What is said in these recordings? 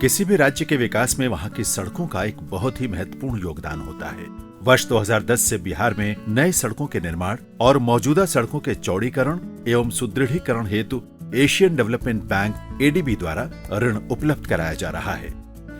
किसी भी राज्य के विकास में वहाँ की सड़कों का एक बहुत ही महत्वपूर्ण योगदान होता है। वर्ष 2010 से बिहार में नए सड़कों के निर्माण और मौजूदा सड़कों के चौड़ीकरण एवं सुदृढ़ीकरण हेतु एशियन डेवलपमेंट बैंक एडीबी द्वारा ऋण उपलब्ध कराया जा रहा है।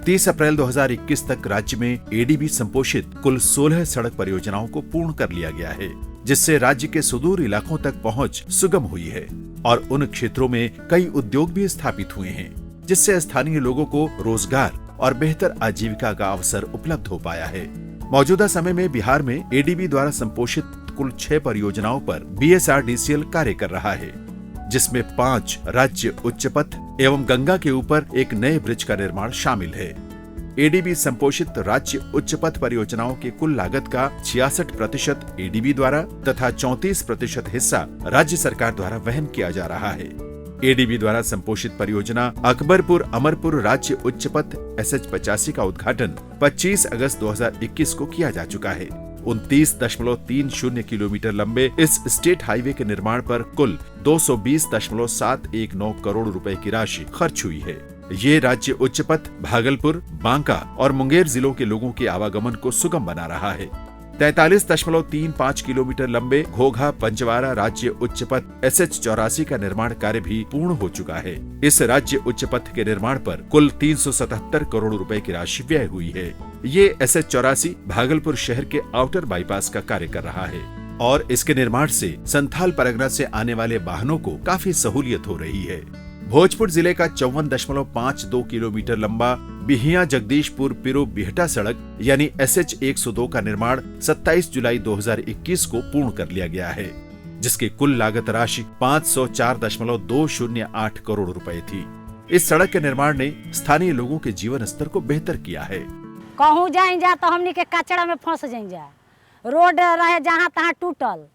30 अप्रैल 2021 तक राज्य में एडीबी संपोषित कुल 16 सड़क परियोजनाओं को पूर्ण कर लिया गया है, जिससे राज्य के सुदूर इलाकों तक पहुंच सुगम हुई है और उन क्षेत्रों में कई उद्योग भी स्थापित हुए हैं, जिससे स्थानीय लोगों को रोजगार और बेहतर आजीविका का अवसर उपलब्ध हो पाया है। मौजूदा समय में बिहार में एडीबी द्वारा संपोषित कुल 6 परियोजनाओं पर बीएसआरडीसीएल कार्य कर रहा है, जिसमें 5 राज्य उच्च पथ एवं गंगा के ऊपर एक नए ब्रिज का निर्माण शामिल है। एडीबी संपोषित राज्य उच्च पथ परियोजनाओं की कुल लागत का 66% एडीबी द्वारा तथा 34% हिस्सा राज्य सरकार द्वारा वहन किया जा रहा है। एडीबी द्वारा संपोषित परियोजना अकबरपुर अमरपुर राज्य उच्च पथ SH85 का उद्घाटन 25 अगस्त 2021 को किया जा चुका है। 29.30 किलोमीटर लंबे इस स्टेट हाईवे के निर्माण पर कुल 220.719 करोड़ रुपए की राशि खर्च हुई है। ये राज्य उच्च पथ भागलपुर, बांका और मुंगेर जिलों के लोगों के आवागमन को सुगम बना रहा है। 43.35 किलोमीटर लंबे घोघा पंचवारा राज्य उच्च पथ SH84 का निर्माण कार्य भी पूर्ण हो चुका है। इस राज्य उच्च पथ के निर्माण पर कुल 377 करोड़ रुपए की राशि व्यय हुई है। ये SH84 भागलपुर शहर के आउटर बाईपास का कार्य कर रहा है और इसके निर्माण से संथाल परगना से आने वाले वाहनों को काफी सहूलियत हो रही है। भोजपुर जिले का 54.52 किलोमीटर लंबा बिहिया जगदीशपुर पिरो बिहटा सड़क यानी SH102 का निर्माण 27 जुलाई 2021 को पूर्ण कर लिया गया है, जिसकी कुल लागत राशि 504.208 करोड़ रुपए थी। इस सड़क के निर्माण ने स्थानीय लोगों के जीवन स्तर को बेहतर किया है। कहूँ जाए जा तो हमनी के कचरा में फंस जाए जा, रोड रहे जहाँ तहाँ टूटल,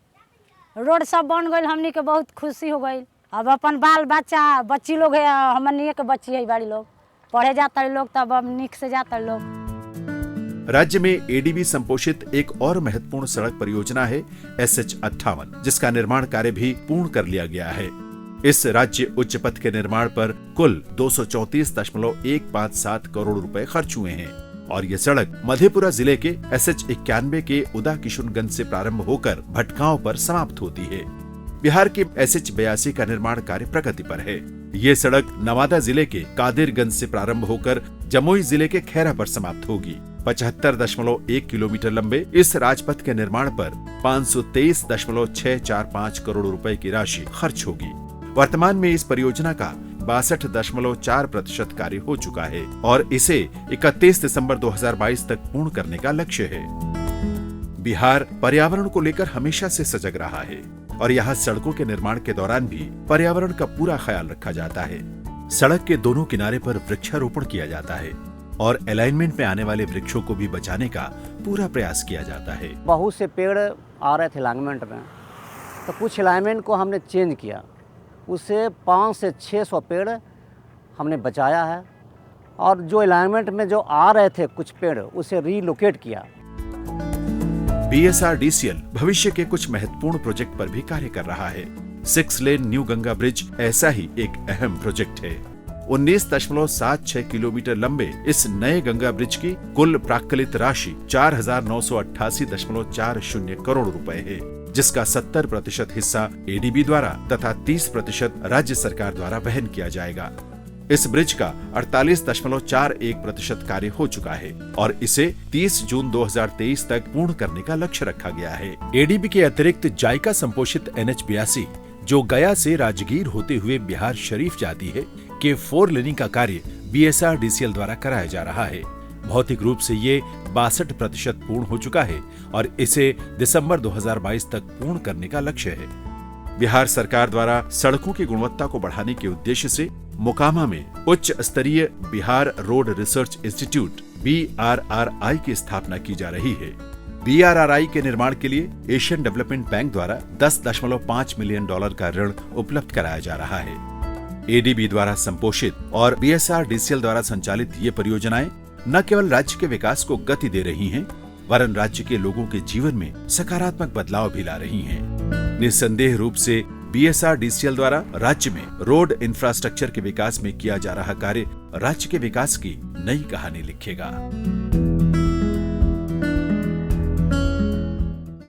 रोड सब बन गई, हमनी के बहुत खुशी हो गई। अब अपन बाल बच्चा बच्ची लोग है, हमनी के बच्ची है, बड़ी लोग पढ़े जाता लोग, तब अब निक से जाता लोग। राज्य में एडीबी संपोषित एक और महत्वपूर्ण सड़क परियोजना है SH58, जिसका निर्माण कार्य भी पूर्ण कर लिया गया है। इस राज्य उच्च पथ के निर्माण पर कुल 234.157 करोड़ रुपए खर्च हुए हैं और ये सड़क मधेपुरा जिले के SH91 के उदा किशुनगंज से प्रारंभ होकर भटगांव पर समाप्त होती है। बिहार के SH82 का निर्माण कार्य प्रगति पर है। ये सड़क नवादा जिले के कादिरगंज से प्रारंभ होकर जमुई जिले के खैरा पर समाप्त होगी। 75.1 किलोमीटर लंबे इस राजपथ के निर्माण पर 523.645 करोड़ रुपए की राशि खर्च होगी। वर्तमान में इस परियोजना का 62.4% कार्य हो चुका है और इसे 31 दिसंबर 2022 तक पूर्ण करने का लक्ष्य है। बिहार पर्यावरण को लेकर हमेशा से सजग रहा है और यहाँ सड़कों के निर्माण के दौरान भी पर्यावरण का पूरा ख्याल रखा जाता है। सड़क के दोनों किनारे पर वृक्षारोपण किया जाता है और अलाइनमेंट में आने वाले वृक्षों को भी बचाने का पूरा प्रयास किया जाता है। बहुत से पेड़ आ रहे थे अलाइनमेंट में, तो कुछ अलाइनमेंट को हमने चेंज किया, उससे 500 से 600 पेड़ हमने बचाया है और जो अलाइनमेंट में जो आ रहे थे कुछ पेड़ उसे रीलोकेट किया। बीएसआरडीसीएल भविष्य के कुछ महत्वपूर्ण प्रोजेक्ट पर भी कार्य कर रहा है। 6 लेन न्यू गंगा ब्रिज ऐसा ही एक अहम प्रोजेक्ट है। 19.76 किलोमीटर लंबे इस नए गंगा ब्रिज की कुल प्राक्कलित राशि 4,988.40 करोड़ रुपए है, जिसका 70% हिस्सा एडीबी द्वारा तथा 30% राज्य सरकार द्वारा वहन किया जाएगा। इस ब्रिज का 48.41% कार्य हो चुका है और इसे 30 जून 2023 तक पूर्ण करने का लक्ष्य रखा गया है। एडीबी के अतिरिक्त जायका संपोषित NH82 जो गया से राजगीर होते हुए बिहार शरीफ जाती है के 4 लेनिंग का कार्य बीएसआरडीसीएल द्वारा कराया जा रहा है। भौतिक रूप से ये 62% पूर्ण हो चुका है और इसे दिसंबर 2022 तक पूर्ण करने का लक्ष्य है। बिहार सरकार द्वारा सड़कों की गुणवत्ता को बढ़ाने के उद्देश्य से मोकामा में उच्च स्तरीय Bihar road research institute BRRI की स्थापना की जा रही है। BRRI के निर्माण के लिए एशियन डेवलपमेंट बैंक द्वारा $10.5 मिलियन का ऋण उपलब्ध कराया जा रहा है। एडीबी द्वारा संपोषित और बीएसआरडीसीएल द्वारा संचालित ये परियोजनाएं न केवल राज्य के विकास को गति दे रही हैं, वरन राज्य के लोगों के जीवन में सकारात्मक बदलाव भी ला रही हैं। निस्संदेह रूप से BSRDCL द्वारा राज्य में रोड इंफ्रास्ट्रक्चर के विकास में किया जा रहा कार्य राज्य के विकास की नई कहानी लिखेगा।